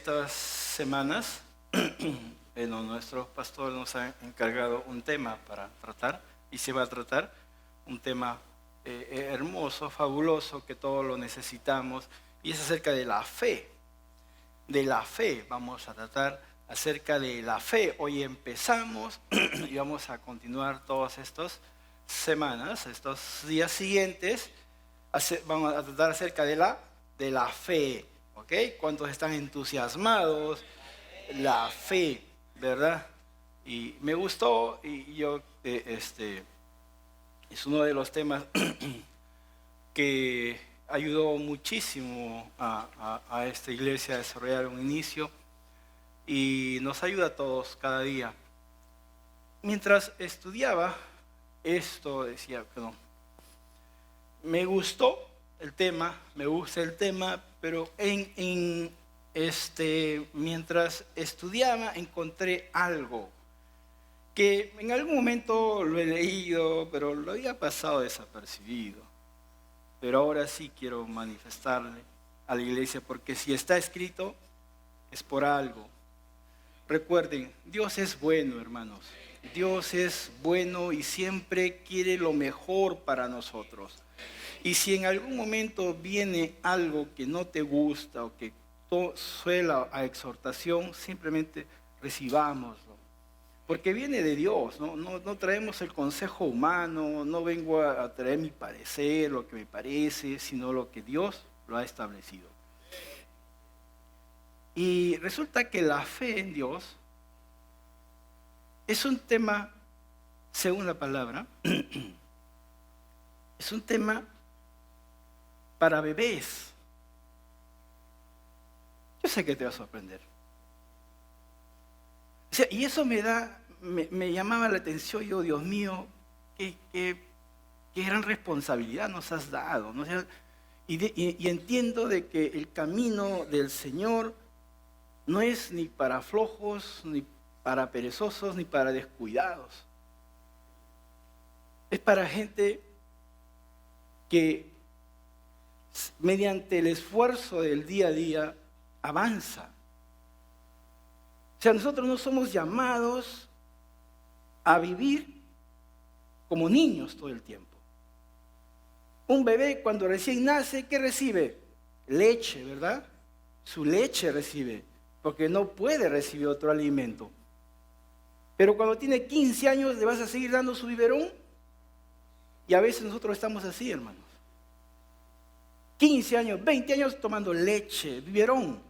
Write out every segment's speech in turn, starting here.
estas semanas, nuestro pastor nos ha encargado un tema para tratar, y se va a tratar un tema hermoso, fabuloso, que todos lo necesitamos, y es acerca de la fe. De la fe vamos a tratar acerca de la fe. Hoy empezamos y vamos a continuar todas estas semanas, estos días siguientes, vamos a tratar acerca de la fe. ¿Ok? ¿Cuántos están entusiasmados? La fe, ¿verdad? Y me gustó, y yo, es uno de los temas que ayudó muchísimo a esta iglesia a desarrollar un inicio y nos ayuda a todos cada día. Mientras estudiaba esto, decía, bueno, me gustó el tema, me gusta el tema, pero mientras estudiaba encontré algo que en algún momento lo he leído, pero lo había pasado desapercibido. Pero ahora sí quiero manifestarle a la iglesia, porque si está escrito es por algo. Recuerden, Dios es bueno, hermanos. Dios es bueno y siempre quiere lo mejor para nosotros. Y si en algún momento viene algo que no te gusta o que suela a exhortación, simplemente recibámoslo. Porque viene de Dios, no traemos el consejo humano, no vengo a traer mi parecer, lo que me parece, sino lo que Dios lo ha establecido. Y resulta que la fe en Dios es un tema, según la palabra, es un tema para bebés. Yo sé que te va a sorprender. O sea, y eso me llamaba la atención. Yo, Dios mío, qué gran responsabilidad nos has dado, ¿no? O sea, y entiendo de que el camino del Señor no es ni para flojos, ni para perezosos, ni para descuidados. Es para gente que mediante el esfuerzo del día a día avanza. O sea, nosotros no somos llamados a vivir como niños todo el tiempo. Un bebé cuando recién nace, ¿qué recibe? Leche, ¿verdad? Su leche recibe, porque no puede recibir otro alimento. Pero cuando tiene 15 años, ¿le vas a seguir dando su biberón? Y a veces nosotros estamos así, hermanos. 15 años, 20 años tomando leche, biberón.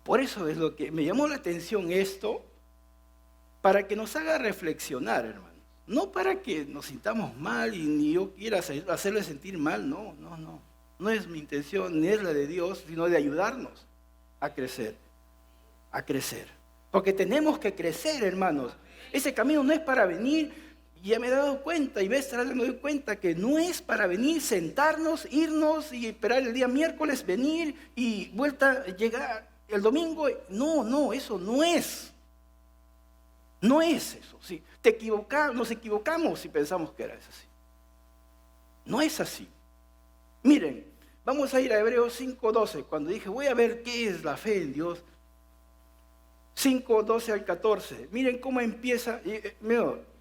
Por eso es lo que me llamó la atención esto, para que nos haga reflexionar, hermanos. No para que nos sintamos mal y ni yo quiera hacerle sentir mal, no. No es mi intención, ni es la de Dios, sino de ayudarnos a crecer. Porque tenemos que crecer, hermanos. Ese camino no es para venir. Ya me he dado cuenta y ves, me doy cuenta que no es para venir, sentarnos, irnos y esperar el día miércoles, venir y vuelta, llegar el domingo. No, eso no es. No es eso. ¿Sí? Nos equivocamos si pensamos que era así. No es así. Miren, vamos a ir a Hebreos 5:12. Cuando dije, voy a ver qué es la fe en Dios. 5:12 al 14. Miren cómo empieza.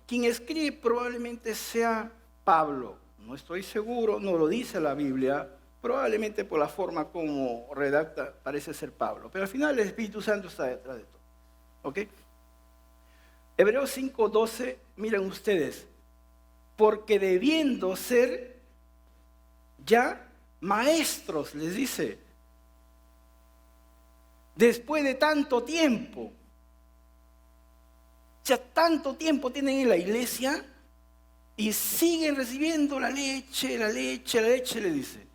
Quien escribe probablemente sea Pablo. No estoy seguro, no lo dice la Biblia. Probablemente por la forma como redacta parece ser Pablo. Pero al final el Espíritu Santo está detrás de todo. ¿Ok? Hebreos 5:12, miren ustedes. Porque debiendo ser ya maestros, les dice. Después de tanto tiempo. Ya tanto tiempo tienen en la iglesia y siguen recibiendo la leche, le dice.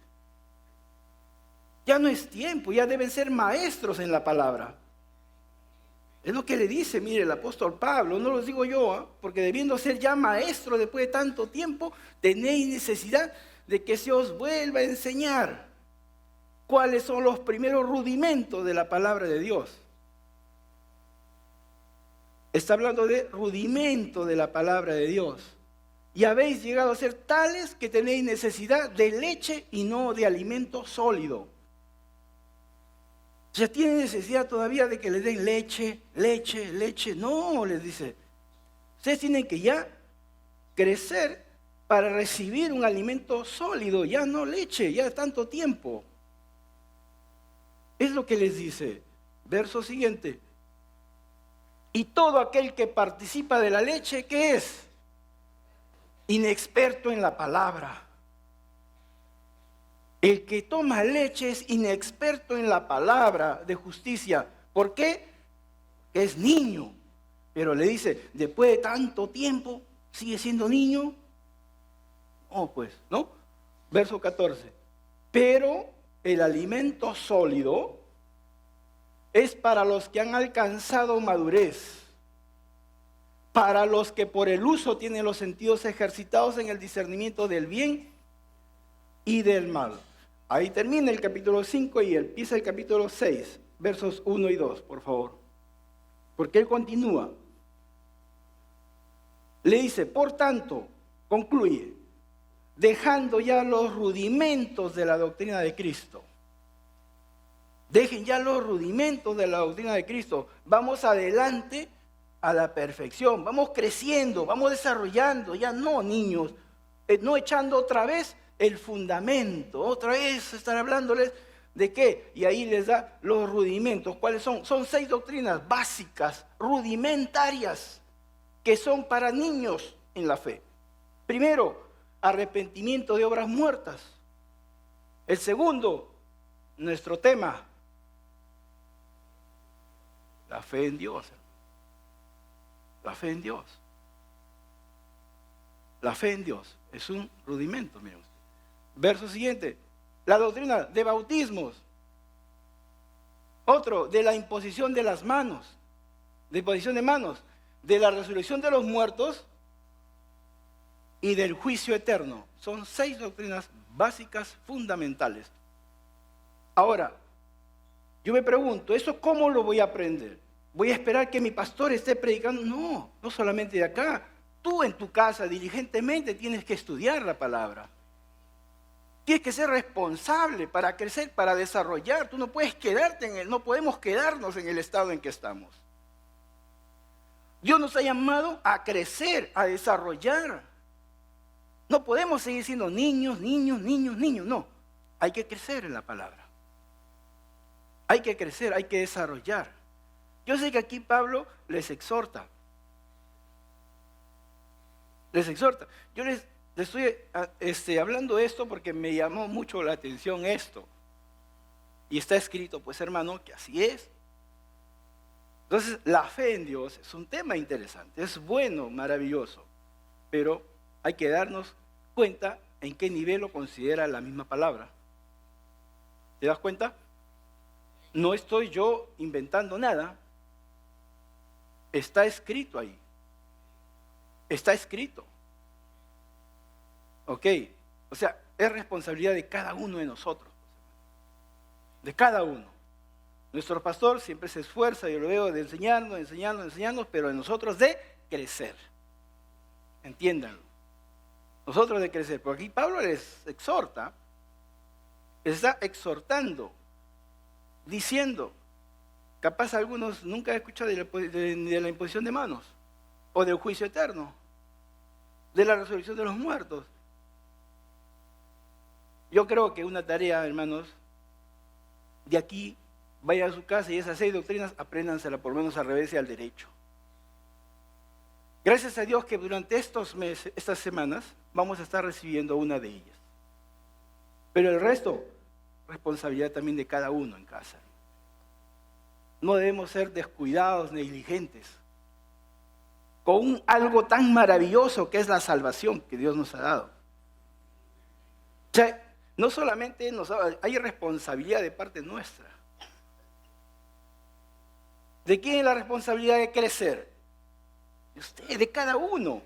Ya no es tiempo, ya deben ser maestros en la palabra. Es lo que le dice, mire, el apóstol Pablo, no lo digo yo, porque debiendo ser ya maestros después de tanto tiempo, tenéis necesidad de que se os vuelva a enseñar cuáles son los primeros rudimentos de la palabra de Dios. Está hablando de rudimento de la palabra de Dios. Y habéis llegado a ser tales que tenéis necesidad de leche y no de alimento sólido. O sea, ¿tiene necesidad todavía de que le den leche, leche, leche? No, les dice. Ustedes tienen que ya crecer para recibir un alimento sólido, ya no leche, ya tanto tiempo. Es lo que les dice. Verso siguiente. Y todo aquel que participa de la leche, ¿qué es? Inexperto en la palabra. El que toma leche es inexperto en la palabra de justicia. ¿Por qué? Es niño. Pero le dice, después de tanto tiempo, ¿sigue siendo niño? No, pues, ¿no? Verso 14. Pero el alimento sólido es para los que han alcanzado madurez, para los que por el uso tienen los sentidos ejercitados en el discernimiento del bien y del mal. Ahí termina el capítulo 5 y empieza el capítulo 6, versos 1 y 2, por favor. Porque él continúa. Le dice, por tanto, concluye, dejando ya los rudimentos de la doctrina de Cristo. Dejen ya los rudimentos de la doctrina de Cristo. Vamos adelante a la perfección. Vamos creciendo, vamos desarrollando. Ya no, niños, no echando otra vez el fundamento. Otra vez estar hablándoles de qué. Y ahí les da los rudimentos. ¿Cuáles son? Son 6 doctrinas básicas, rudimentarias, que son para niños en la fe. Primero, arrepentimiento de obras muertas. El segundo, nuestro tema, la fe en Dios. La fe en Dios. La fe en Dios es un rudimento, miren usted. Verso siguiente, la doctrina de bautismos. Otro, de la imposición de las manos, de imposición de manos, de la resurrección de los muertos y del juicio eterno. Son 6 doctrinas básicas, fundamentales. Ahora, yo me pregunto, ¿eso cómo lo voy a aprender? ¿Voy a esperar que mi pastor esté predicando? No, no solamente de acá. Tú en tu casa diligentemente tienes que estudiar la palabra. Tienes que ser responsable para crecer, para desarrollar. Tú no puedes quedarte no podemos quedarnos en el estado en que estamos. Dios nos ha llamado a crecer, a desarrollar. No podemos seguir siendo niños, no. Hay que crecer en la palabra. Hay que crecer, hay que desarrollar. Yo sé que aquí Pablo les exhorta. Les exhorta. Yo les estoy hablando esto porque me llamó mucho la atención esto. Y está escrito, pues hermano, que así es. Entonces, la fe en Dios es un tema interesante, es bueno, maravilloso, pero hay que darnos cuenta en qué nivel lo considera la misma palabra. ¿Te das cuenta? No estoy yo inventando nada, está escrito ahí, está escrito. ¿Ok? O sea, es responsabilidad de cada uno de nosotros, de cada uno. Nuestro pastor siempre se esfuerza, yo lo veo, de enseñarnos, pero en nosotros de crecer. Entiéndanlo. Nosotros de crecer. Porque aquí Pablo les exhorta, les está exhortando, diciendo, capaz algunos nunca han escuchado de la imposición de manos, o del juicio eterno, de la resurrección de los muertos. Yo creo que una tarea, hermanos, de aquí, vayan a su casa y esas 6 doctrinas, apréndansela por lo menos al revés y al derecho. Gracias a Dios que durante estos meses, estas semanas, vamos a estar recibiendo una de ellas. Pero el resto, responsabilidad también de cada uno en casa. No debemos ser descuidados, negligentes, con algo tan maravilloso que es la salvación que Dios nos ha dado. O sea, no solamente hay responsabilidad de parte nuestra. ¿De quién es la responsabilidad de crecer? De usted, de cada uno.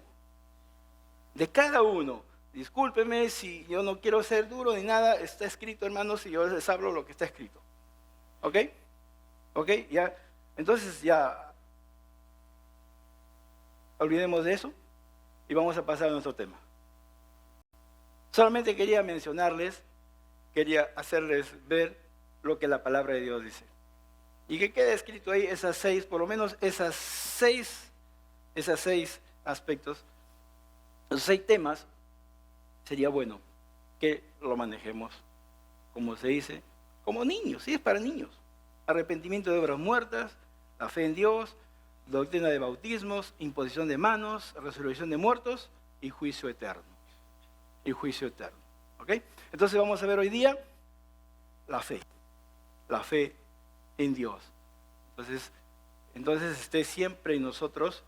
De cada uno. Discúlpeme si yo no quiero ser duro ni nada, está escrito, hermanos, y yo les hablo lo que está escrito. ¿Ok? ¿Ok? Ya. Entonces ya olvidemos de eso y vamos a pasar a nuestro tema. Solamente quería mencionarles, quería hacerles ver lo que la palabra de Dios dice. Y que quede escrito ahí esas 6, por lo menos esas seis aspectos, esos 6 temas, sería bueno que lo manejemos, como se dice, como niños, sí, es para niños. Arrepentimiento de obras muertas, la fe en Dios, doctrina de bautismos, imposición de manos, resurrección de muertos y juicio eterno. Y juicio eterno. ¿Ok? Entonces vamos a ver hoy día la fe en Dios. Entonces esté siempre en nosotros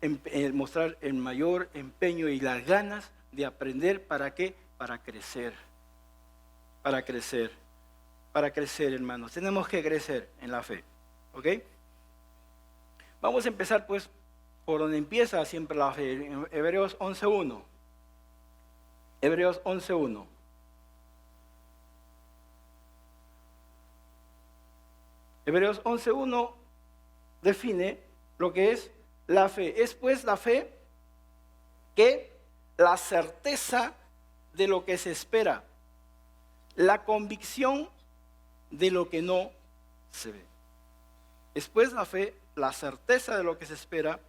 en mostrar el mayor empeño y las ganas de aprender. ¿Para qué? Para crecer, hermanos. Tenemos que crecer en la fe. ¿Ok? Vamos a empezar pues por donde empieza siempre la fe, en Hebreos 11.1. Hebreos 11.1. Hebreos 11.1 define lo que es la fe. Es pues la fe que la certeza de lo que se espera, la convicción de lo que no se ve. Es pues la fe, la certeza de lo que se espera,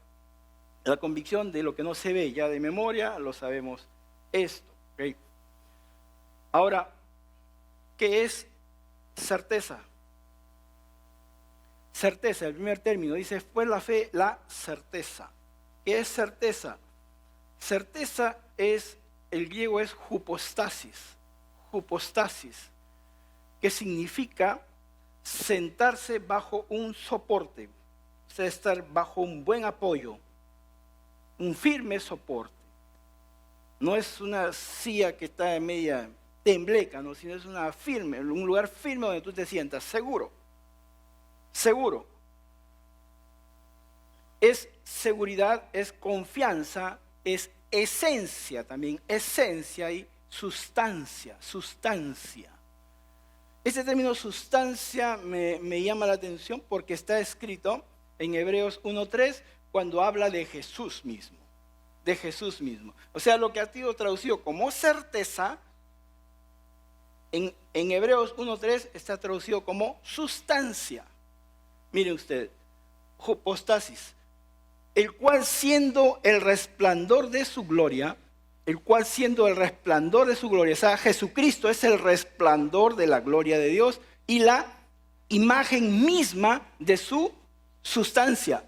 la convicción de lo que no se ve. Ya de memoria lo sabemos esto. ¿Okay? Ahora, ¿qué es certeza? Certeza, el primer término, dice, pues la fe, la certeza. ¿Qué es certeza? Certeza es, el griego es hypostasis, que significa sentarse bajo un soporte, o sea, estar bajo un buen apoyo, un firme soporte. No es una silla que está en media tembleca, ¿no? Sino es un lugar firme donde tú te sientas seguro. Es seguridad, es confianza, es esencia también, esencia y sustancia. Este término sustancia me llama la atención porque está escrito en Hebreos 1.3 cuando habla de Jesús mismo. O sea, lo que ha sido traducido como certeza, en Hebreos 1.3 está traducido como sustancia. Miren usted, hypostasis, el cual siendo el resplandor de su gloria, o sea, Jesucristo es el resplandor de la gloria de Dios y la imagen misma de su sustancia.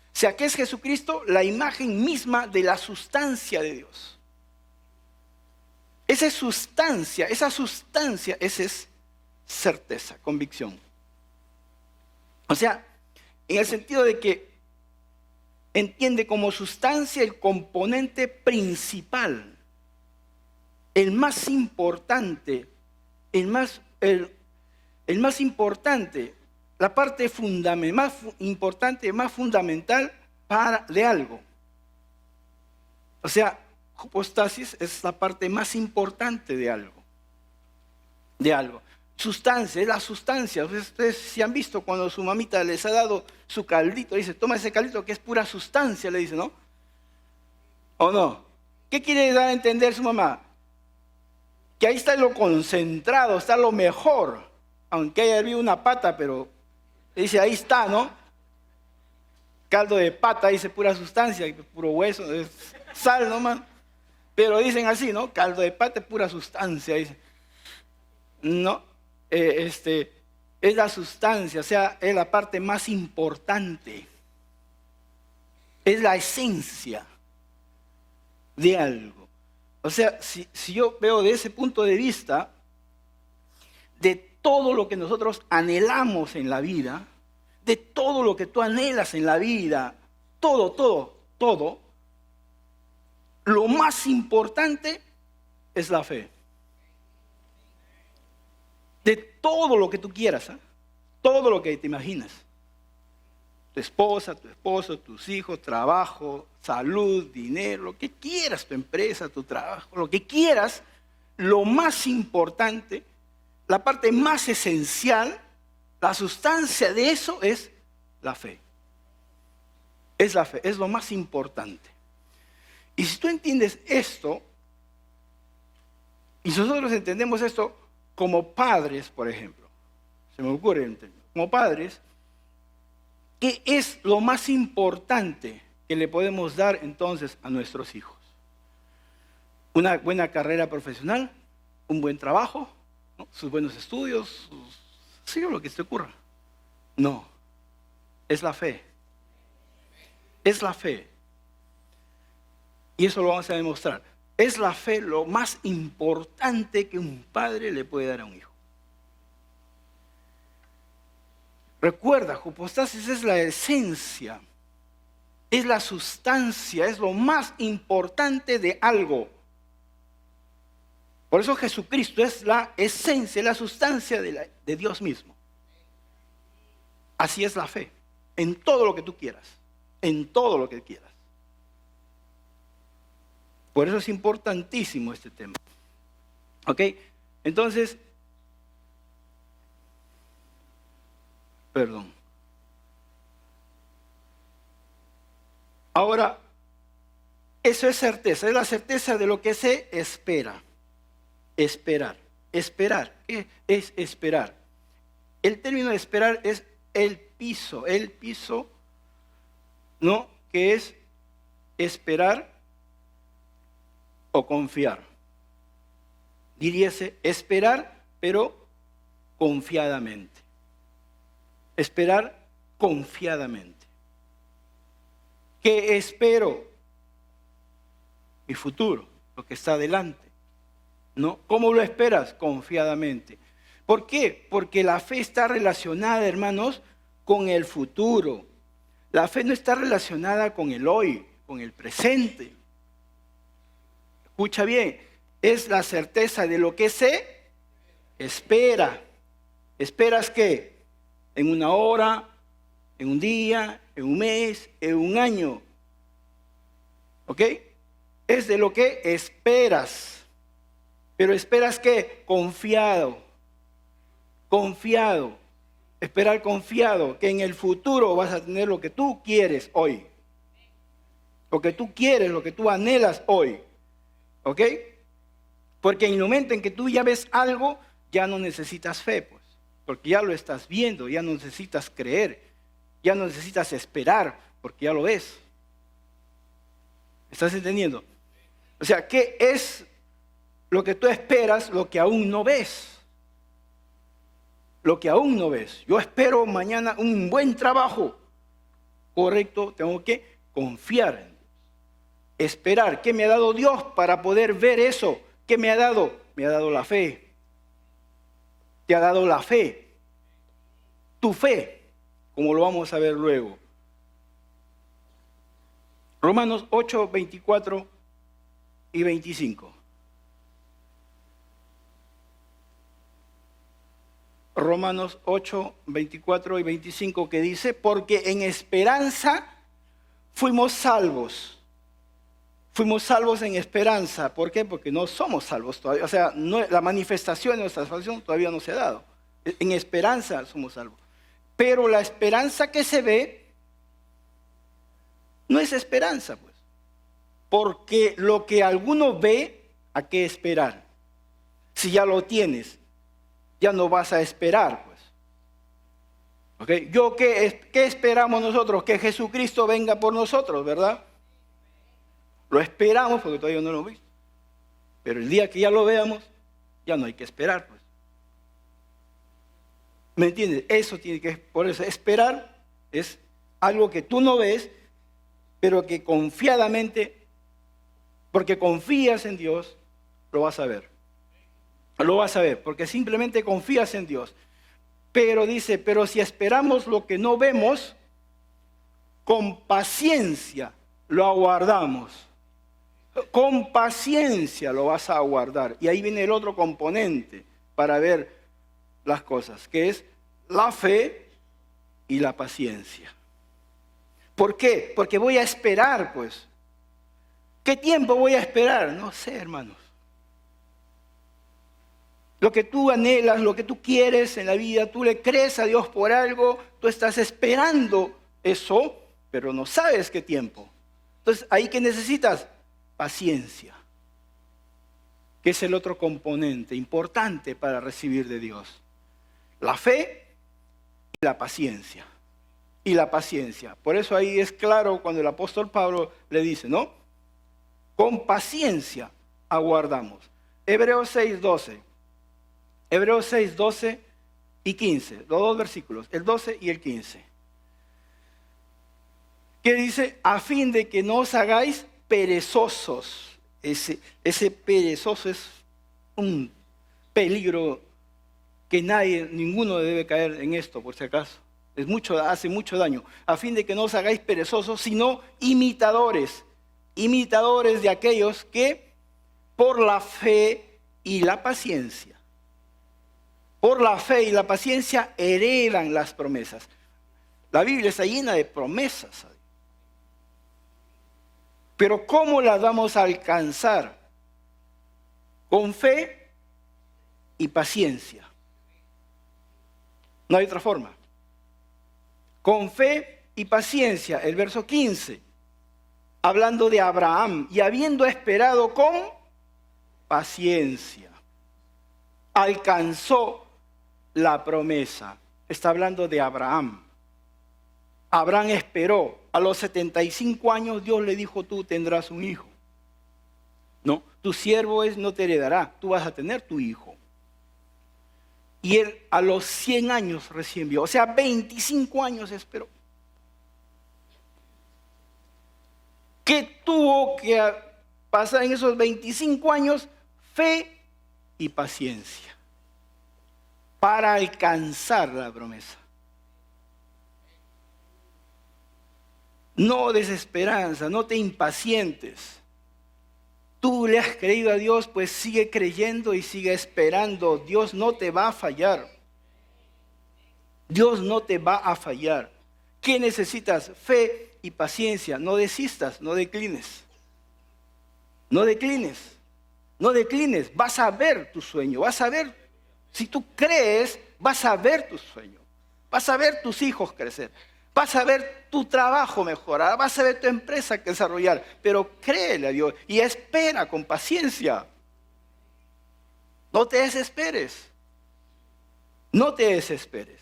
O sea, ¿qué es Jesucristo? La imagen misma de la sustancia de Dios. Esa sustancia, esa es certeza, convicción. O sea, en el sentido de que entiende como sustancia el componente principal, el más importante, la parte más importante, más fundamental de algo. O sea, hypostasis es la parte más importante de algo. Sustancia, es la sustancia. Ustedes si han visto cuando su mamita les ha dado su caldito, dice, toma ese caldito que es pura sustancia, le dice, ¿no? ¿O no? ¿Qué quiere dar a entender su mamá? Que ahí está lo concentrado, está lo mejor. Aunque haya habido una pata, pero dice, ahí está, ¿no? Caldo de pata, dice pura sustancia, puro hueso, es sal nomás. Pero dicen así, ¿no? Caldo de pata, pura sustancia, dice. No. Es la sustancia, o sea, es la parte más importante. Es la esencia de algo. O sea, si yo veo de ese punto de vista, de todo lo que nosotros anhelamos en la vida, de todo lo que tú anhelas en la vida, todo, lo más importante es la fe. De todo lo que tú quieras, todo lo que te imaginas. Tu esposa, tu esposo, tus hijos, trabajo, salud, dinero, lo que quieras, tu empresa, tu trabajo, lo que quieras, lo más importante, la parte más esencial, la sustancia de eso es la fe. Es la fe, es lo más importante. Y si tú entiendes esto, y nosotros entendemos esto como padres, por ejemplo, se me ocurre entender, como padres, ¿qué es lo más importante que le podemos dar entonces a nuestros hijos? Una buena carrera profesional, un buen trabajo, ¿no? Sus buenos estudios, sí, o lo que se te ocurra. No, es la fe. Es la fe. Y eso lo vamos a demostrar. Es la fe lo más importante que un padre le puede dar a un hijo. Recuerda, hipostasis es la esencia, es la sustancia, es lo más importante de algo. Por eso Jesucristo es la esencia, la sustancia de Dios mismo. Así es la fe, en todo lo que tú quieras, en todo lo que quieras. Por eso es importantísimo este tema. ¿Ok? Entonces, perdón. Ahora, eso es certeza, es la certeza de lo que se espera. Esperar. Esperar. ¿Qué es esperar? El término de esperar es el piso, ¿no? Que es esperar o confiar. Diríase esperar, pero confiadamente. Esperar confiadamente. ¿Qué espero? Mi futuro, lo que está adelante. ¿No? ¿Cómo lo esperas? Confiadamente. ¿Por qué? Porque la fe está relacionada, hermanos, con el futuro. La fe no está relacionada con el hoy, con el presente. Escucha bien, es la certeza de lo que se espera. ¿Esperas qué? En una hora, en un día, en un mes, en un año. ¿Ok? Es de lo que esperas. Pero esperas ¿qué? Confiado. Confiado. Esperar confiado que en el futuro vas a tener lo que tú quieres hoy. Lo que tú quieres, lo que tú anhelas hoy. ¿Ok? Porque en el momento en que tú ya ves algo, ya no necesitas fe, pues. Porque ya lo estás viendo, ya no necesitas creer, ya no necesitas esperar, porque ya lo ves. ¿Estás entendiendo? O sea, ¿qué es lo que tú esperas, lo que aún no ves? Lo que aún no ves. Yo espero mañana un buen trabajo. Correcto, tengo que confiar en Dios. Esperar. ¿Qué me ha dado Dios para poder ver eso? ¿Qué me ha dado? Me ha dado la fe. Te ha dado la fe. Tu fe, como lo vamos a ver luego. Romanos 8, 24 y 25. Romanos 8, 24 y 25 que dice, porque en esperanza fuimos salvos. Fuimos salvos en esperanza. ¿Por qué? Porque no somos salvos todavía. O sea, la manifestación de nuestra salvación todavía no se ha dado. En esperanza somos salvos. Pero la esperanza que se ve no es esperanza, pues. Porque lo que alguno ve, ¿a qué esperar? Si ya lo tienes, ya no vas a esperar, pues. ¿Okay? ¿Qué esperamos nosotros? Que Jesucristo venga por nosotros, ¿verdad? Lo esperamos porque todavía no lo hemos visto. Pero el día que ya lo veamos, ya no hay que esperar, pues. ¿Me entiendes? Eso tiene que, por eso esperar es algo que tú no ves, pero que confiadamente, porque confías en Dios, lo vas a ver. Lo vas a ver, porque simplemente confías en Dios. Pero dice, pero si esperamos lo que no vemos, con paciencia lo aguardamos. Con paciencia lo vas a aguardar. Y ahí viene el otro componente para ver las cosas, que es la fe y la paciencia. ¿Por qué? Porque voy a esperar, pues. ¿Qué tiempo voy a esperar? No sé, hermanos. Lo que tú anhelas, lo que tú quieres en la vida, tú le crees a Dios por algo, tú estás esperando eso, pero no sabes qué tiempo. Entonces, ¿ahí qué necesitas? Paciencia, que es el otro componente importante para recibir de Dios. La fe y la paciencia. y la paciencia. Por eso ahí es claro cuando el apóstol Pablo le dice, ¿no? Con paciencia aguardamos. Hebreos 6:12. Hebreos 6:12 y 15. Los dos versículos, el 12 y el 15. Que dice, a fin de que no os hagáis perezosos. Ese perezoso es un peligro que ninguno debe caer en esto, por si acaso. Hace mucho daño. A fin de que no os hagáis perezosos, sino imitadores. Imitadores de aquellos que por la fe y la paciencia, heredan las promesas. La Biblia está llena de promesas. Pero ¿cómo las vamos a alcanzar? Con fe y paciencia. No hay otra forma. Con fe y paciencia. El verso 15, hablando de Abraham, y habiendo esperado con paciencia, alcanzó la promesa. Está hablando de Abraham. Abraham esperó. A los 75 años Dios le dijo, tú tendrás un hijo. No, tu siervo no te heredará, tú vas a tener tu hijo. Y él a los 100 años recién vio, o sea, 25 años esperó. ¿Qué tuvo que pasar en esos 25 años? Fe y paciencia para alcanzar la promesa. No desesperanza, no te impacientes. Tú le has creído a Dios, pues sigue creyendo y sigue esperando. Dios no te va a fallar. Dios no te va a fallar. ¿Qué necesitas? Fe y paciencia. No desistas, no declines. No declines. No declines. Vas a ver tu sueño. Vas a ver, si tú crees, vas a ver tu sueño. Vas a ver tus hijos crecer. Vas a ver tu trabajo mejorar, vas a ver tu empresa desarrollar, pero créele a Dios y espera con paciencia. No te desesperes. No te desesperes.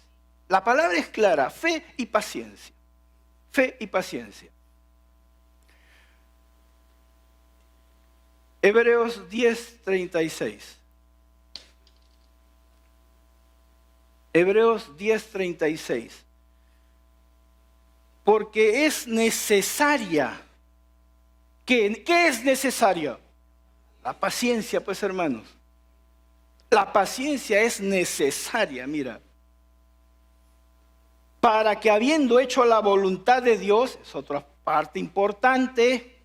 La palabra es clara, fe y paciencia. Fe y paciencia. Hebreos 10:36. Hebreos 10:36. Porque es necesaria. ¿Qué es necesaria? La paciencia, pues hermanos. La paciencia es necesaria, mira. Para que habiendo hecho la voluntad de Dios, es otra parte importante,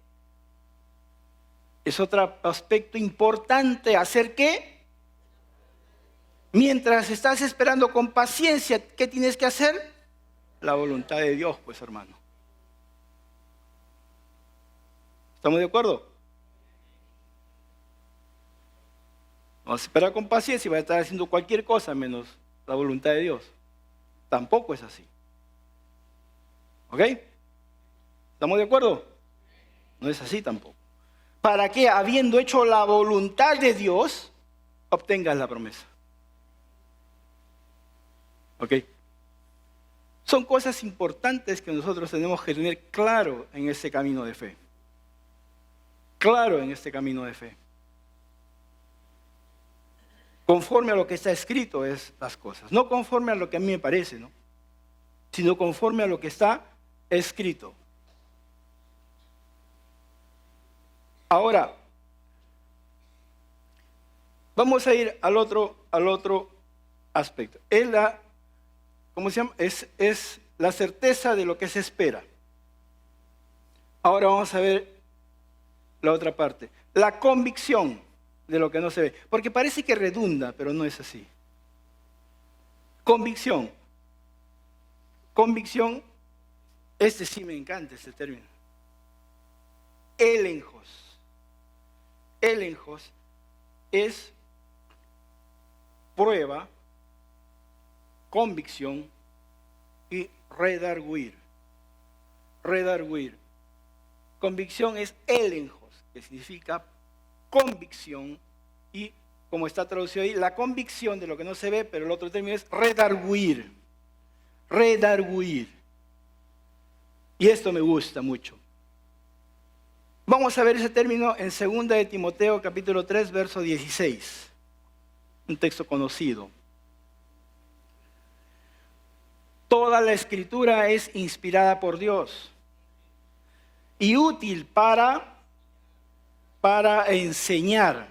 es otro aspecto importante, ¿hacer qué? Mientras estás esperando con paciencia, ¿qué tienes que hacer? La voluntad de Dios, pues hermano. ¿Estamos de acuerdo? Vamos a esperar con paciencia y va a estar haciendo cualquier cosa menos la voluntad de Dios. Tampoco es así. ¿Ok? ¿Estamos de acuerdo? No es así tampoco. Para que, habiendo hecho la voluntad de Dios, obtengas la promesa. ¿Ok? Son cosas importantes que nosotros tenemos que tener claro en este camino de fe. Claro en este camino de fe. Conforme a lo que está escrito es las cosas. No conforme a lo que a mí me parece, ¿no? Sino conforme a lo que está escrito. Ahora, vamos a ir al otro aspecto. Es la, ¿cómo se llama? Es la certeza de lo que se espera. Ahora vamos a ver la otra parte. La convicción de lo que no se ve. Porque parece que redunda, pero no es así. Convicción. Convicción, sí me encanta este término. Elenjos. Elenjos es prueba, convicción y redarguir. Redarguir. Convicción es elenjos, que significa convicción y, como está traducido ahí, la convicción de lo que no se ve, pero el otro término es redarguir. Redarguir. Y esto me gusta mucho. Vamos a ver ese término en 2 de Timoteo capítulo 3, verso 16. Un texto conocido. Toda la escritura es inspirada por Dios y útil para enseñar,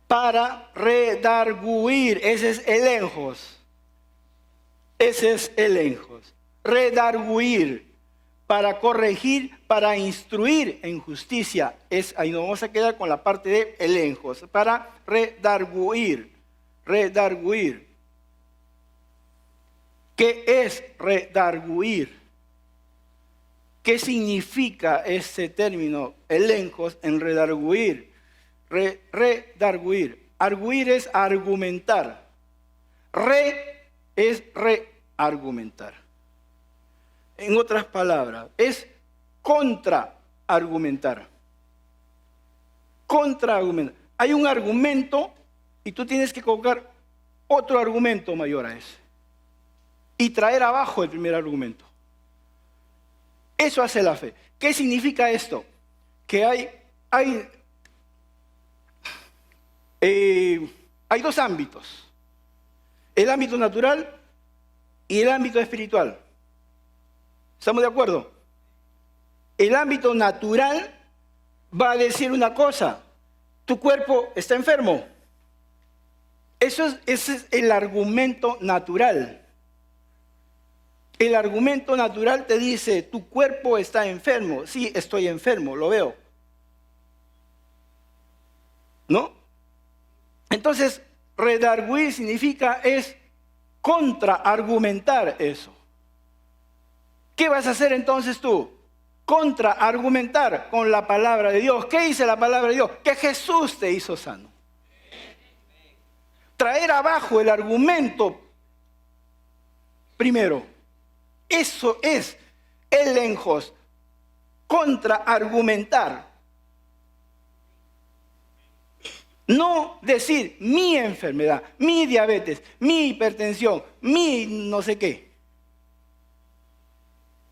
para redarguir. Ese es elenjos. Redarguir, para corregir, para instruir en justicia. Ahí nos vamos a quedar con la parte de elenjos. Para redarguir. ¿Qué es redarguir? ¿Qué significa ese término, elenjos, en redarguir? Redarguir. Arguir es argumentar. Es reargumentar. En otras palabras, es contraargumentar. Contraargumentar. Hay un argumento y tú tienes que colocar otro argumento mayor a ese. Y traer abajo el primer argumento. Eso hace la fe. ¿Qué significa esto? Que hay dos ámbitos. El ámbito natural y el ámbito espiritual. ¿Estamos de acuerdo? El ámbito natural va a decir una cosa. Tu cuerpo está enfermo. Ese es el argumento natural. El argumento natural te dice, tu cuerpo está enfermo. Sí, estoy enfermo, lo veo. ¿No? Entonces, redarguir significa es contraargumentar eso. ¿Qué vas a hacer entonces tú? Contraargumentar con la palabra de Dios. ¿Qué dice la palabra de Dios? Que Jesús te hizo sano. Traer abajo el argumento primero. Eso es elenjos, contraargumentar. No decir mi enfermedad, mi diabetes, mi hipertensión, mi no sé qué.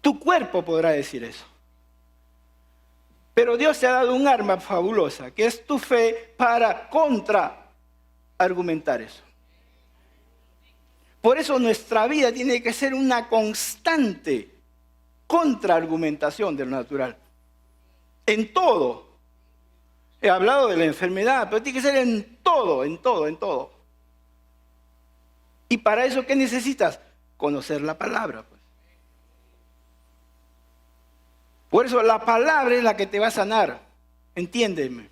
Tu cuerpo podrá decir eso. Pero Dios te ha dado un arma fabulosa, que es tu fe para contraargumentar eso. Por eso nuestra vida tiene que ser una constante contraargumentación de lo natural. En todo. He hablado de la enfermedad, pero tiene que ser en todo. Y para eso, ¿qué necesitas? Conocer la palabra. Pues. Por eso la palabra es la que te va a sanar. Entiéndeme.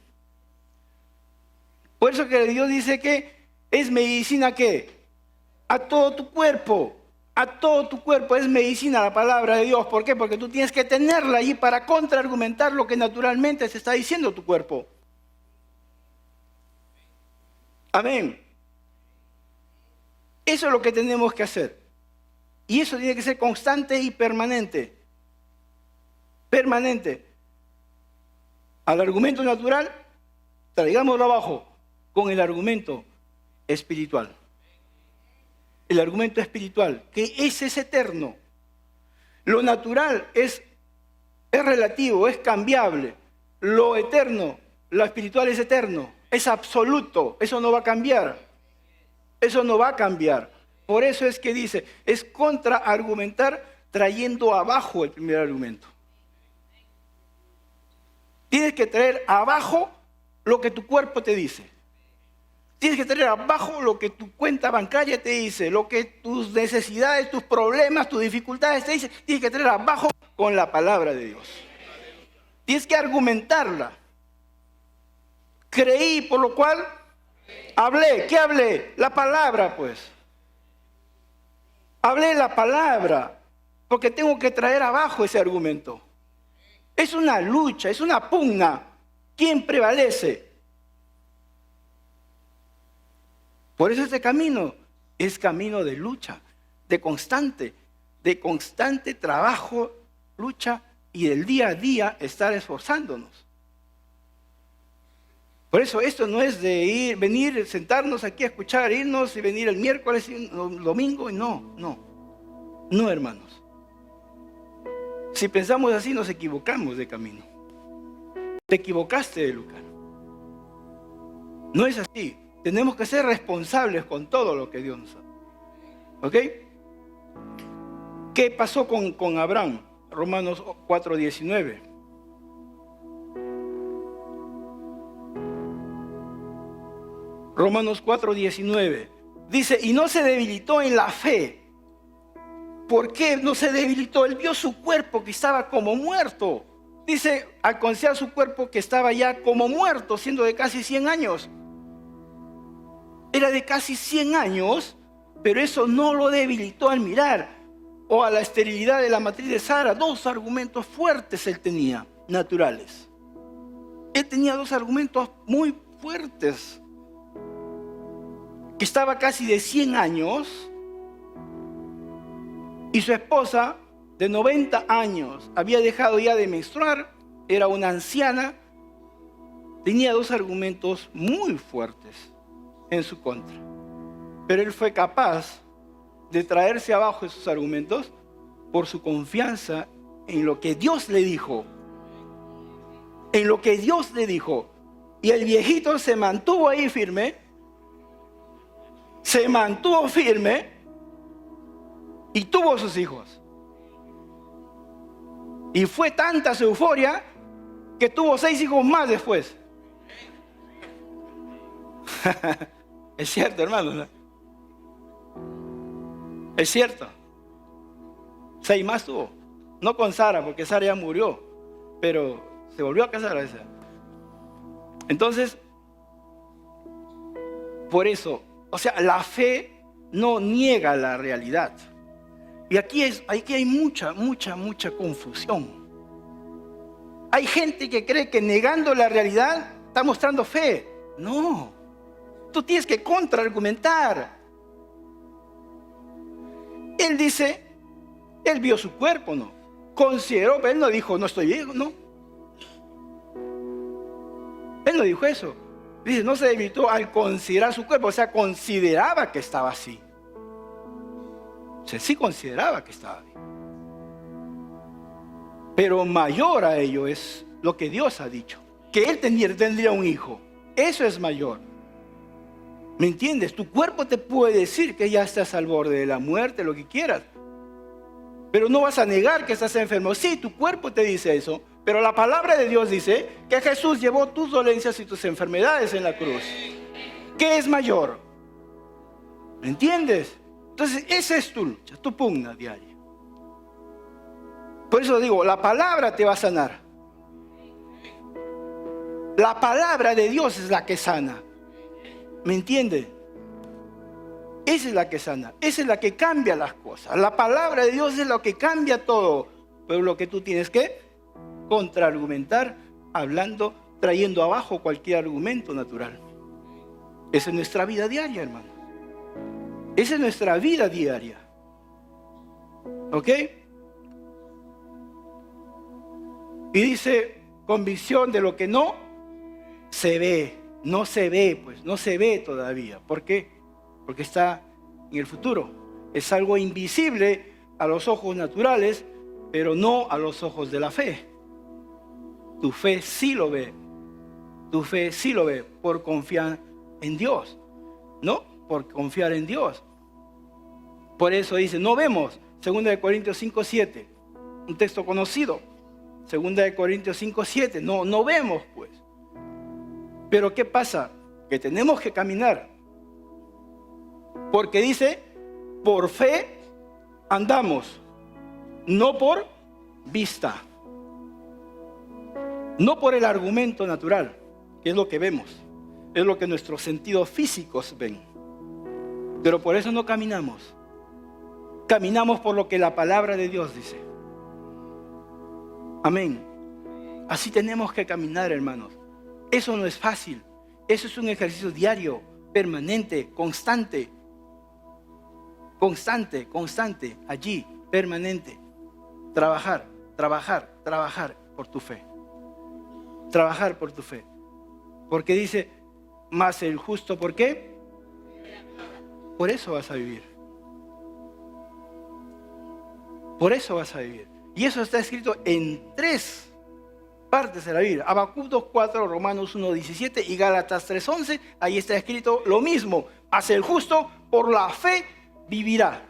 Por eso que Dios dice que es medicina, ¿qué? A todo tu cuerpo es medicina la palabra de Dios. ¿Por qué? Porque tú tienes que tenerla allí para contraargumentar lo que naturalmente se está diciendo tu cuerpo. Amén. Eso es lo que tenemos que hacer. Y eso tiene que ser constante y permanente. Permanente. Al argumento natural, traigámoslo abajo con el argumento espiritual. El argumento espiritual, que ese es eterno. Lo natural es relativo, es cambiable. Lo eterno, lo espiritual es eterno, es absoluto. Eso no va a cambiar. Eso no va a cambiar. Por eso es que dice, es contraargumentar trayendo abajo el primer argumento. Tienes que traer abajo lo que tu cuerpo te dice. Tienes que traer abajo lo que tu cuenta bancaria te dice, lo que tus necesidades, tus problemas, tus dificultades te dicen. Tienes que traer abajo con la palabra de Dios. Tienes que argumentarla. Creí, por lo cual hablé. ¿Qué hablé? La palabra, pues. Hablé la palabra, porque tengo que traer abajo ese argumento. Es una lucha, es una pugna. ¿Quién prevalece? Por eso este camino es camino de lucha, de constante trabajo, lucha y del día a día estar esforzándonos. Por eso esto no es de venir, sentarnos aquí a escuchar, irnos y venir el miércoles y el domingo. No, hermanos. Si pensamos así, nos equivocamos de camino. Te equivocaste de lugar. No es así. Tenemos que ser responsables con todo lo que Dios nos da. ¿Ok? ¿Qué pasó con Abraham? Romanos 4:19. Romanos 4:19. Dice, y no se debilitó en la fe. ¿Por qué no se debilitó? Él vio su cuerpo que estaba como muerto. Dice, al considerar su cuerpo que estaba ya como muerto, siendo de casi 100 años. Era de casi 100 años, pero eso no lo debilitó al mirar. O a la esterilidad de la matriz de Sara. 2 argumentos fuertes él tenía, naturales. Él tenía 2 argumentos muy fuertes. Que estaba casi de 100 años y su esposa de 90 años había dejado ya de menstruar, era una anciana, tenía 2 argumentos muy fuertes en su contra. Pero él fue capaz de traerse abajo esos argumentos por su confianza en lo que Dios le dijo. En lo que Dios le dijo. Y el viejito se mantuvo ahí firme. Se mantuvo firme y tuvo sus hijos. Y fue tanta su euforia que tuvo 6 hijos más después. Es cierto, hermano, ¿no? Es cierto. 6 más tuvo. No con Sara, porque Sara ya murió, pero se volvió a casar a esa. Entonces, por eso, o sea, la fe no niega la realidad. Y aquí hay mucha confusión. Hay gente que cree que negando la realidad está mostrando fe. No, tú tienes que contraargumentar. Él dice, él vio su cuerpo, ¿no? Consideró, pero él no dijo, no estoy viejo, no. Él no dijo eso. Dice, no se debilitó al considerar su cuerpo, o sea, consideraba que estaba así. O sea, sí consideraba que estaba bien. Pero mayor a ello es lo que Dios ha dicho, que él tendría un hijo. Eso es mayor. ¿Me entiendes? Tu cuerpo te puede decir que ya estás al borde de la muerte, lo que quieras. Pero no vas a negar que estás enfermo. Sí, tu cuerpo te dice eso, pero la palabra de Dios dice que Jesús llevó tus dolencias y tus enfermedades en la cruz. ¿Qué es mayor? ¿Me entiendes? Entonces, esa es tu lucha, tu pugna diaria. Por eso digo, la palabra te va a sanar. La palabra de Dios es la que sana. ¿Me entiendes? Esa es la que sana, esa es la que cambia las cosas. La palabra de Dios es lo que cambia todo. Pero lo que tú tienes que contraargumentar, hablando, trayendo abajo cualquier argumento natural. Esa es nuestra vida diaria, hermano. Esa es nuestra vida diaria. ¿Ok? Y dice, convicción de lo que no se ve. No se ve, pues, no se ve todavía. ¿Por qué? Porque está en el futuro. Es algo invisible a los ojos naturales, pero no a los ojos de la fe. Tu fe sí lo ve. Tu fe sí lo ve por confiar en Dios. ¿No? Por confiar en Dios. Por eso dice, no vemos. 2 Corintios 5:7. Un texto conocido. 2 Corintios 5:7. No vemos, pues. Pero ¿qué pasa? Que tenemos que caminar. Porque dice, por fe andamos, no por vista. No por el argumento natural, que es lo que vemos. Es lo que nuestros sentidos físicos ven. Pero por eso no caminamos. Caminamos por lo que la palabra de Dios dice. Amén. Así tenemos que caminar, hermanos. Eso no es fácil. Eso es un ejercicio diario, permanente, constante. Constante, allí, permanente. Trabajar por tu fe. Trabajar por tu fe. Porque dice, más el justo, ¿por qué? Por eso vas a vivir. Por eso vas a vivir. Y eso está escrito en 3 partes de la Biblia. Habacuc 2:4, Romanos 1:17 y Gálatas 3:11. Ahí está escrito lo mismo. Mas el justo por la fe vivirá.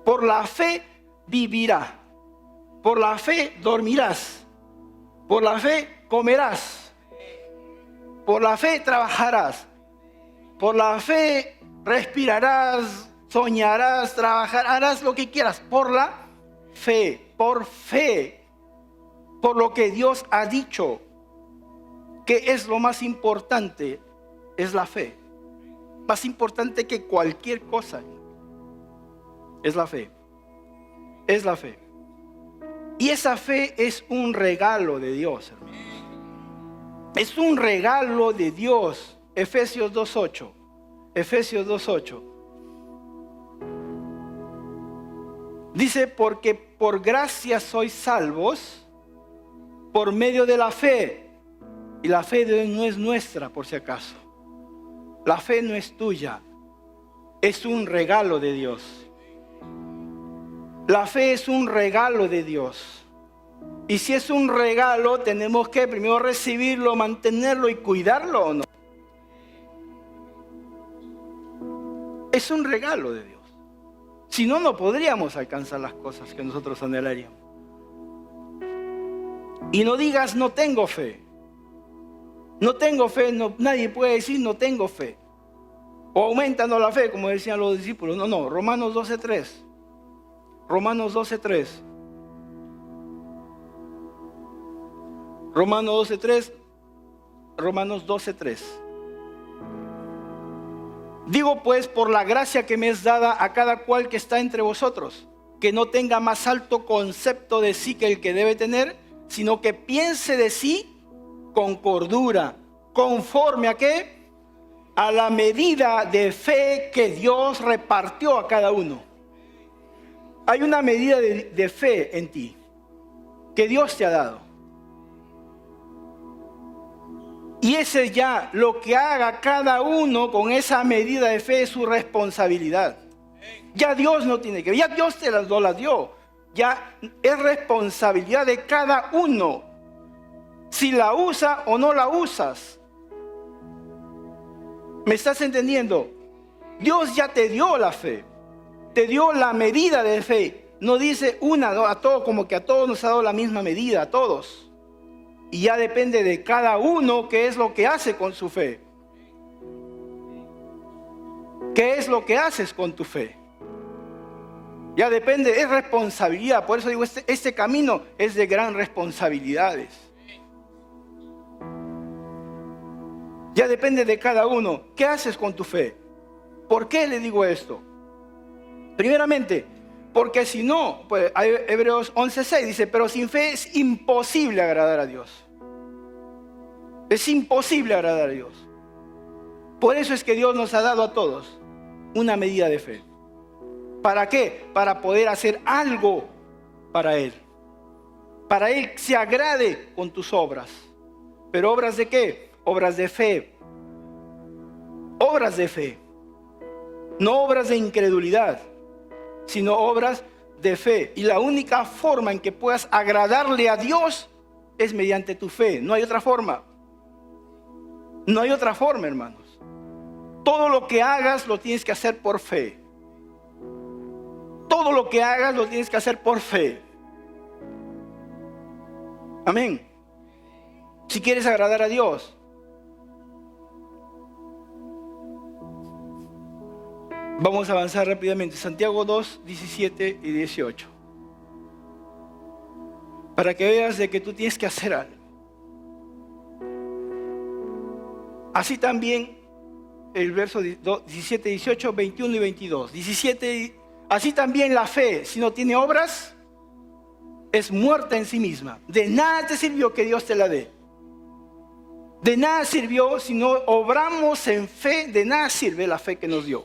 Por la fe vivirá. Por la fe dormirás. Por la fe comerás. Por la fe trabajarás. Por la fe respirarás, soñarás, trabajarás, harás lo que quieras. Por la fe, por fe. Por lo que Dios ha dicho, que es lo más importante, es la fe. Más importante que cualquier cosa. Es la fe. Es la fe. Y esa fe es un regalo de Dios, hermanos. Es un regalo de Dios. Efesios 2:8. Efesios 2:8. Dice, porque por gracia sois salvos por medio de la fe. Y la fe no es nuestra, por si acaso. La fe no es tuya. Es un regalo de Dios. La fe es un regalo de Dios. Y si es un regalo, tenemos que primero recibirlo, mantenerlo y cuidarlo, ¿o no? Es un regalo de Dios. Si no, no podríamos alcanzar las cosas que nosotros anhelaríamos. Y no digas, no tengo fe. No tengo fe, no, nadie puede decir, no tengo fe. O aumentanos la fe, como decían los discípulos. No, Romanos 12:3. Romanos 12:3. Romanos 12:3. Romanos 12:3. Digo pues, por la gracia que me es dada a cada cual que está entre vosotros, que no tenga más alto concepto de sí que el que debe tener, sino que piense de sí con cordura, conforme a qué, a la medida de fe que Dios repartió a cada uno. Hay una medida de fe en ti que Dios te ha dado. Y ese ya, lo que haga cada uno con esa medida de fe es su responsabilidad. Ya Dios no tiene que ver, ya Dios te las dio. Ya es responsabilidad de cada uno si la usa o no la usas. ¿Me estás entendiendo? Dios ya te dio la fe, te dio la medida de fe. No dice una, no, a todos, como que a todos nos ha dado la misma medida, a todos. Y ya depende de cada uno qué es lo que hace con su fe. ¿Qué es lo que haces con tu fe? Ya depende, es responsabilidad. Por eso digo, este camino es de gran responsabilidades. Ya depende de cada uno. ¿Qué haces con tu fe? ¿Por qué le digo esto? Primeramente, porque si no, pues Hebreos 11:6 dice, pero sin fe es imposible agradar a Dios. Es imposible agradar a Dios. Por eso es que Dios nos ha dado a todos una medida de fe. ¿Para qué? Para poder hacer algo para Él. Para Él se agrade con tus obras. ¿Pero obras de qué? Obras de fe. Obras de fe. No obras de incredulidad, sino obras de fe. Y la única forma en que puedas agradarle a Dios es mediante tu fe. No hay otra forma. No hay otra forma, hermanos. Todo lo que hagas lo tienes que hacer por fe. Todo lo que hagas lo tienes que hacer por fe. Amén. Si quieres agradar a Dios. Vamos a avanzar rápidamente. Santiago 2, 17 y 18. Para que veas de que tú tienes que hacer algo. Así también el verso 17, 18, 21 y 22. 17, así también la fe, si no tiene obras, es muerta en sí misma. De nada te sirvió que Dios te la dé. De nada sirvió si no obramos en fe, de nada sirve la fe que nos dio.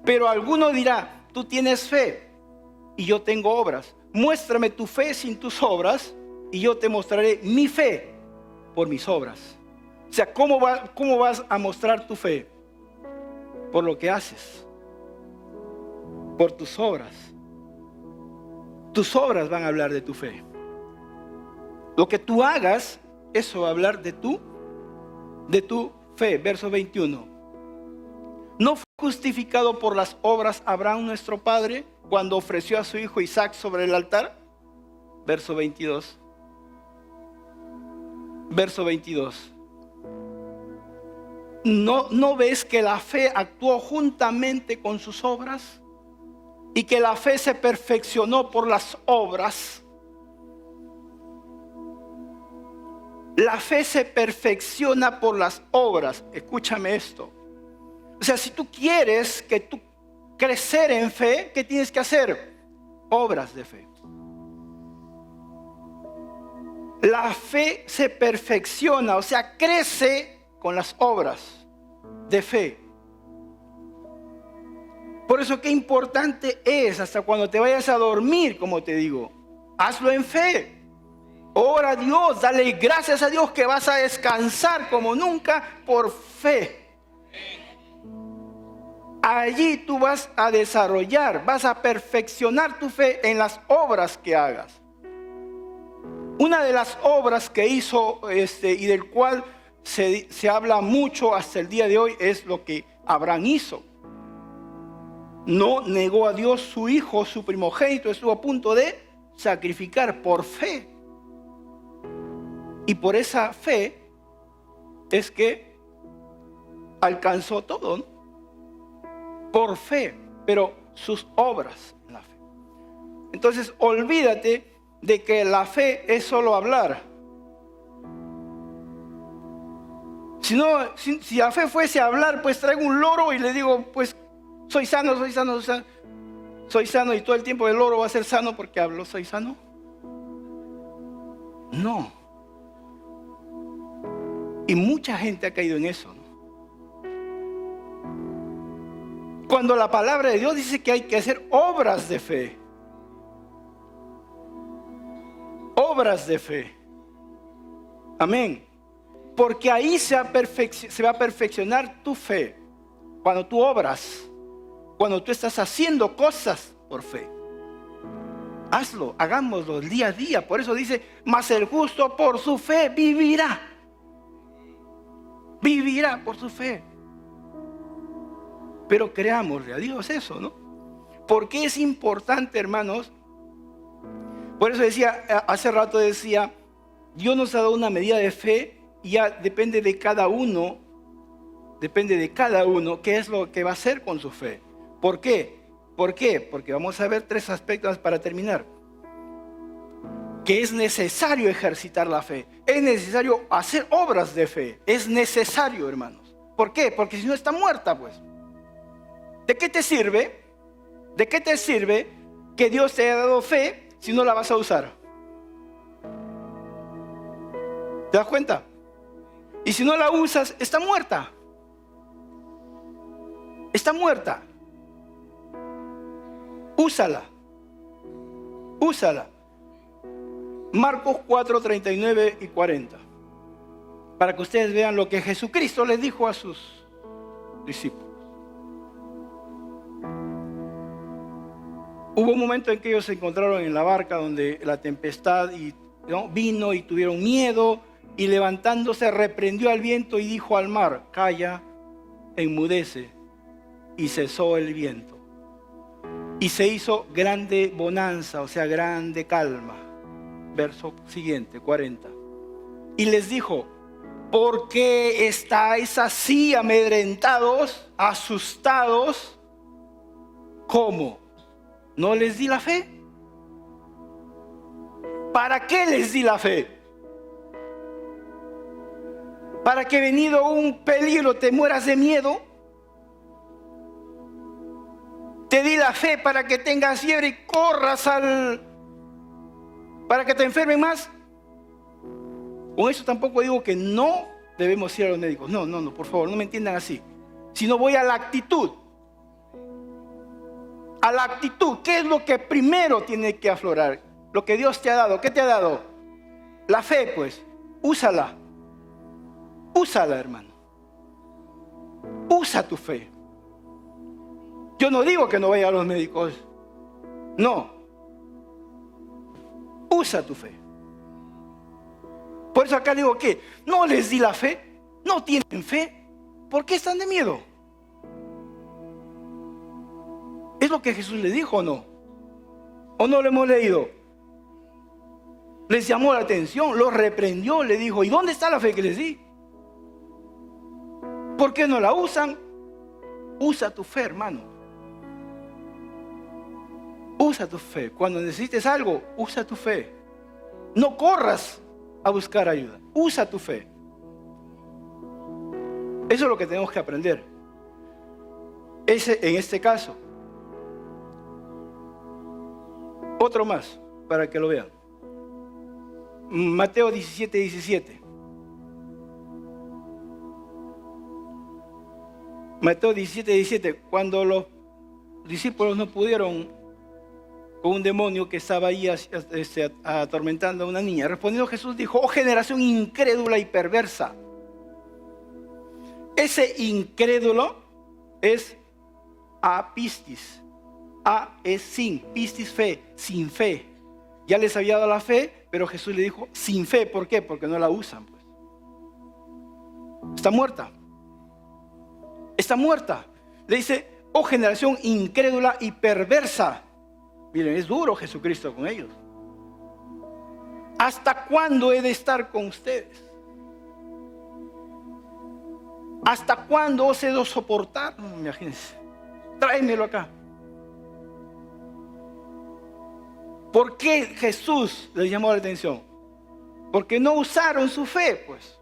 Pero alguno dirá, tú tienes fe y yo tengo obras. Muéstrame tu fe sin tus obras y yo te mostraré mi fe por mis obras. O sea, ¿cómo vas a mostrar tu fe? Por lo que haces, por tus obras. tus obras van a hablar de tu fe. Lo que tú hagas, eso va a hablar de tu fe. Verso 21. ¿No fue justificado por las obras Abraham nuestro padre cuando ofreció a su hijo Isaac sobre el altar? Verso 22. Verso 22. ¿No ves que la fe actuó juntamente con sus obras? Y que la fe se perfeccionó por las obras. La fe se perfecciona por las obras. Escúchame esto. O sea, si tú quieres que tú crecer en fe, ¿qué tienes que hacer? Obras de fe. La fe se perfecciona, o sea, crece con las obras de fe. Por eso qué importante es, hasta cuando te vayas a dormir, como te digo, hazlo en fe. Ora a Dios, dale gracias a Dios que vas a descansar como nunca por fe. Allí tú vas a desarrollar, vas a perfeccionar tu fe en las obras que hagas. Una de las obras que hizo y del cual se habla mucho hasta el día de hoy es lo que Abraham hizo. No negó a Dios su hijo, su primogénito, estuvo a punto de sacrificar por fe. Y por esa fe es que alcanzó todo, ¿no? Por fe, pero sus obras en la fe. Entonces, olvídate de que la fe es solo hablar. Si la fe fuese hablar, pues traigo un loro y le digo, pues soy sano, y todo el tiempo el loro va a ser sano porque hablo, soy sano. No. Y mucha gente ha caído en eso, ¿no? Cuando la palabra de Dios dice que hay que hacer obras de fe. Obras de fe. Amén. Porque ahí se va a perfeccionar tu fe. Cuando tú obras. Cuando tú estás haciendo cosas por fe. Hazlo, hagámoslo día a día. Por eso dice, mas el justo por su fe vivirá. Vivirá por su fe. Pero creámosle a Dios eso, ¿no? Porque es importante, hermanos. Por eso decía, hace rato decía, Dios nos ha dado una medida de fe y ya depende de cada uno qué es lo que va a hacer con su fe. ¿Por qué? ¿Por qué? Porque vamos a ver tres aspectos para terminar. Que es necesario ejercitar la fe. Es necesario hacer obras de fe. Es necesario, hermanos. ¿Por qué? Porque si no está muerta, pues. ¿De qué te sirve? ¿De qué te sirve que Dios te haya dado fe si no la vas a usar? ¿Te das cuenta? Y si no la usas, está muerta. Está muerta. Úsala. Úsala. Marcos 4, 39 y 40. Para que ustedes vean lo que Jesucristo les dijo a sus discípulos. Hubo un momento en que ellos se encontraron en la barca donde la tempestad vino y tuvieron miedo, y levantándose reprendió al viento y dijo al mar, calla, enmudece, y cesó el viento. Y se hizo grande bonanza, o sea, grande calma. Verso siguiente, 40. Y les dijo, ¿por qué estáis así amedrentados, asustados? ¿Cómo? ¿No les di la fe? ¿Para qué les di la fe? ¿Para que venido un peligro te mueras de miedo? Te di la fe para que tengas fiebre y corras para que te enfermen más. Con eso tampoco digo que no debemos ir a los médicos. No, por favor, no me entiendan así. Sino voy a la actitud. A la actitud. ¿Qué es lo que primero tiene que aflorar? Lo que Dios te ha dado. ¿Qué te ha dado? La fe, pues. Úsala. Úsala, hermano. Usa tu fe. Yo no digo que no vaya a los médicos. No. Usa tu fe. Por eso acá digo que no les di la fe, no tienen fe. ¿Por qué están de miedo? ¿Es lo que Jesús le dijo o no? ¿O no lo hemos leído? Les llamó la atención, los reprendió, le dijo, ¿y dónde está la fe que les di? ¿Por qué no la usan? Usa tu fe, hermano. Usa tu fe. Cuando necesites algo, usa tu fe. No corras a buscar ayuda. Usa tu fe. Eso es lo que tenemos que aprender. En este caso. Otro más, para que lo vean. Mateo 17:17. Mateo 17:17. Cuando los discípulos no pudieron con un demonio que estaba ahí atormentando a una niña, respondiendo Jesús dijo: oh generación incrédula y perversa. Ese incrédulo es apistis. A es sin, pistis fe, sin fe. Ya les había dado la fe, pero Jesús le dijo sin fe. ¿Por qué? Porque no la usan, pues. Está muerta. Está muerta. Le dice: oh generación incrédula y perversa. Miren, es duro Jesucristo con ellos. ¿Hasta cuándo he de estar con ustedes? ¿Hasta cuándo os he de soportar? Imagínense. Tráemelo acá. ¿Por qué Jesús les llamó la atención? Porque no usaron su fe, pues.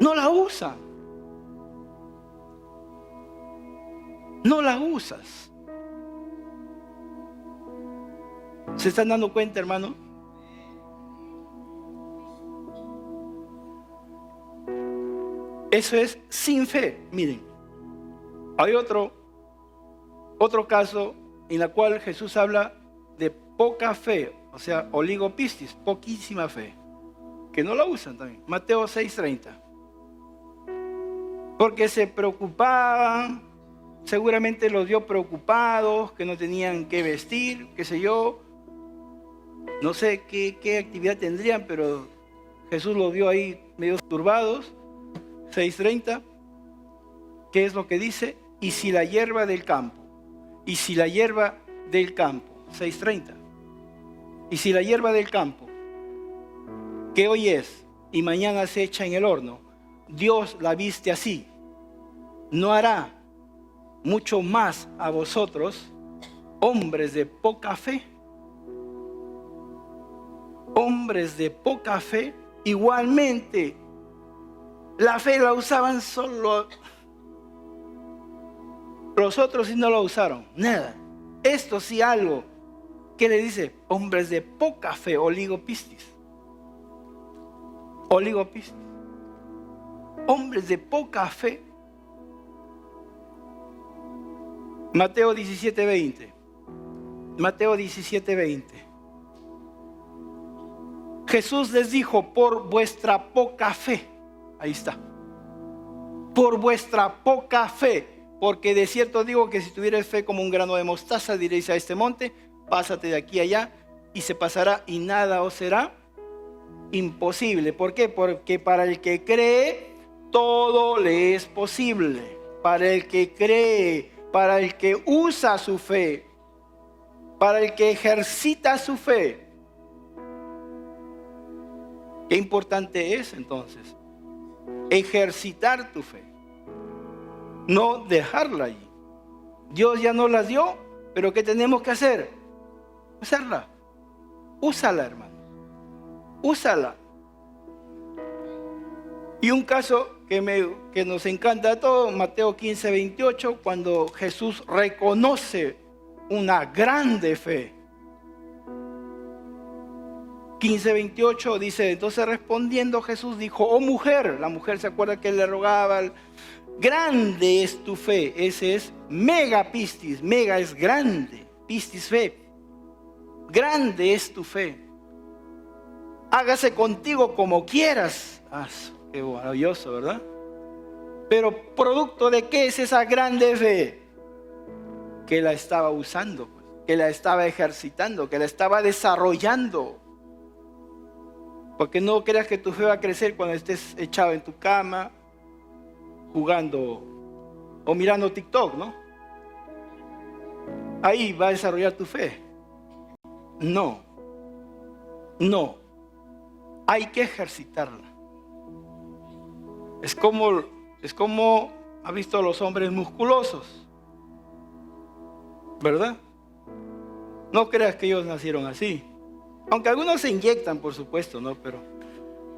No la usan. No la usas. ¿Se están dando cuenta, hermano? Eso es sin fe. Miren, hay otro caso en la cual Jesús habla de poca fe, o sea, oligopistis, poquísima fe, que no la usan también. Mateo 6:30. Porque se preocupaban, seguramente los vio preocupados, que no tenían que vestir, qué sé yo, no sé qué actividad tendrían, pero Jesús los vio ahí medio turbados. 6:30, ¿qué es lo que dice? Y si la hierba del campo, y si la hierba del campo, 6:30, y si la hierba del campo, que hoy es y mañana se echa en el horno, Dios la viste así, ¿no hará mucho más a vosotros, hombres de poca fe? Hombres de poca fe. Igualmente, la fe la usaban solo los otros, y no la usaron, nada. Esto sí algo. ¿Qué le dice? Hombres de poca fe, oligopistis. Oligopistis. Hombres de poca fe. Mateo 17:20. Mateo 17:20. Jesús les dijo: por vuestra poca fe. Ahí está. Por vuestra poca fe. Porque de cierto digo que si tuvierais fe como un grano de mostaza, diréis a este monte: pásate de aquí a allá, y se pasará, y nada os será imposible. ¿Por qué? Porque para el que cree, todo le es posible. Para el que cree, para el que usa su fe, para el que ejercita su fe. Qué importante es entonces ejercitar tu fe, no dejarla allí. Dios ya nos las dio, pero ¿qué tenemos que hacer? Usarla. Úsala, hermano. Úsala. Y un caso que nos encanta a todos, Mateo 15:28, cuando Jesús reconoce una grande fe. 15:28 dice: entonces respondiendo Jesús dijo: oh mujer, la mujer se acuerda que él le rogaba, grande es tu fe. Ese es mega pistis, mega es grande, pistis fe. Grande es tu fe. Hágase contigo como quieras. Qué maravilloso, ¿verdad? Pero ¿producto de qué es esa grande fe? Que la estaba usando, pues. que la estaba ejercitando, que la estaba desarrollando. Porque no creas que tu fe va a crecer cuando estés echado en tu cama, jugando o mirando TikTok, ¿no? Ahí va a desarrollar tu fe. No. Hay que ejercitarla. Es como ha visto a los hombres musculosos, ¿verdad? No creas que ellos nacieron así. Aunque algunos se inyectan, por supuesto, ¿no?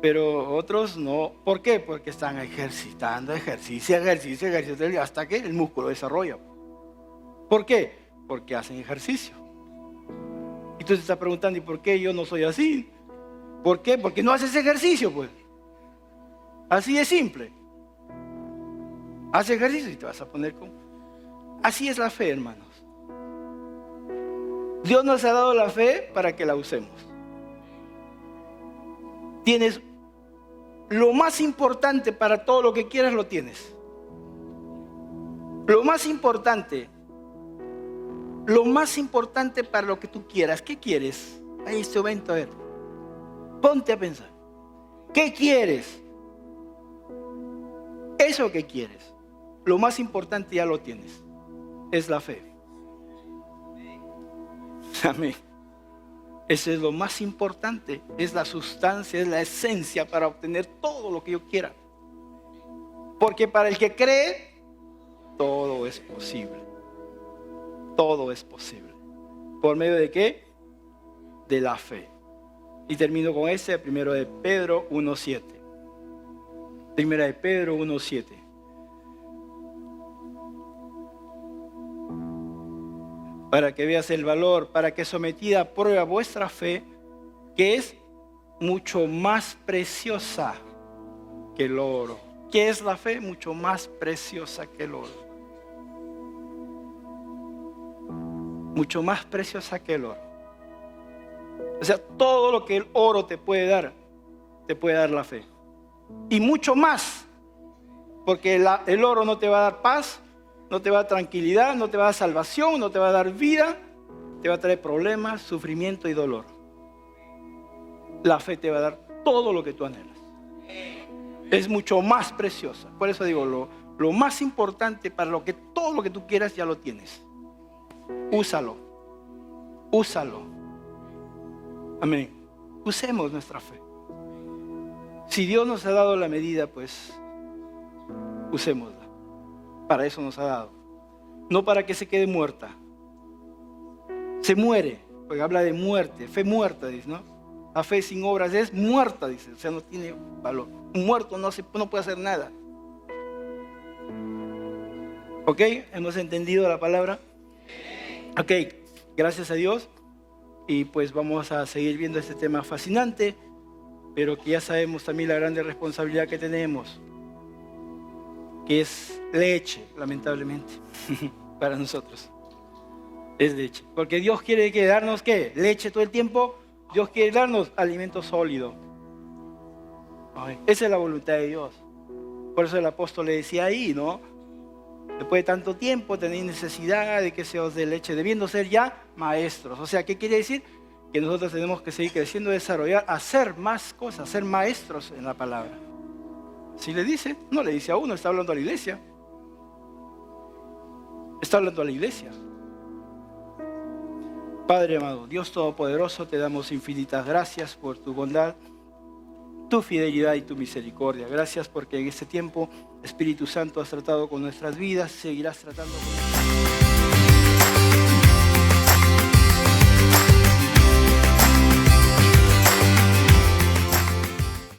Pero otros no. ¿Por qué? Porque están ejercitando, ejercicio, hasta que el músculo desarrolla. ¿Por qué? Porque hacen ejercicio. Y tú te estás preguntando, ¿y por qué yo no soy así? ¿Por qué? Porque no haces ejercicio, pues. Así de simple. Haz ejercicio y te vas a poner como... Así es la fe, hermanos. Dios nos ha dado la fe para que la usemos. Tienes lo más importante para todo lo que quieras, lo tienes. Lo más importante para lo que tú quieras. ¿Qué quieres? En este momento, a ver, ponte a pensar. ¿Qué quieres? Eso que quieres, lo más importante ya lo tienes. Es la fe. Amén. Eso es lo más importante. Es la sustancia, es la esencia para obtener todo lo que yo quiera. Porque para el que cree, todo es posible. Todo es posible. ¿Por medio de qué? De la fe. Y termino con ese, 1 de Pedro 1:7. 1 de Pedro 1:7. Para que veas el valor, para que sometida a prueba vuestra fe, que es mucho más preciosa que el oro. ¿Qué es la fe? Mucho más preciosa que el oro. Mucho más preciosa que el oro. O sea, todo lo que el oro te puede dar la fe. Y mucho más, porque el oro no te va a dar paz, no te va a dar tranquilidad, no te va a dar salvación, no te va a dar vida, te va a traer problemas, sufrimiento y dolor. La fe te va a dar todo lo que tú anhelas. Es mucho más preciosa. Por eso digo, lo más importante para todo lo que tú quieras ya lo tienes. Úsalo. Amén. Usemos nuestra fe. Si Dios nos ha dado la medida, pues usémosla. Para eso nos ha dado. No para que se quede muerta. Se muere, porque habla de muerte, fe muerta, dice, ¿no? La fe sin obras es muerta, dice, o sea, no tiene valor. Un muerto no puede hacer nada. ¿Ok? ¿Hemos entendido la palabra? Ok, gracias a Dios. Y pues vamos a seguir viendo este tema fascinante, pero que ya sabemos también la grande responsabilidad que tenemos, que es leche, lamentablemente, para nosotros. Es leche. Porque Dios quiere darnos, ¿qué? Leche todo el tiempo. Dios quiere darnos alimento sólido. Esa es la voluntad de Dios. Por eso el apóstol le decía ahí, ¿no? Después de tanto tiempo tenéis necesidad de que se os dé leche, debiendo ser ya maestros. O sea, ¿qué quiere decir? Que nosotros tenemos que seguir creciendo, desarrollar, hacer más cosas, ser maestros en la palabra. Si le dice, no le dice a uno, está hablando a la iglesia. Está hablando a la iglesia. Padre amado, Dios Todopoderoso, te damos infinitas gracias por tu bondad, tu fidelidad y tu misericordia. Gracias porque en este tiempo, Espíritu Santo, has tratado con nuestras vidas, seguirás tratando con nosotros.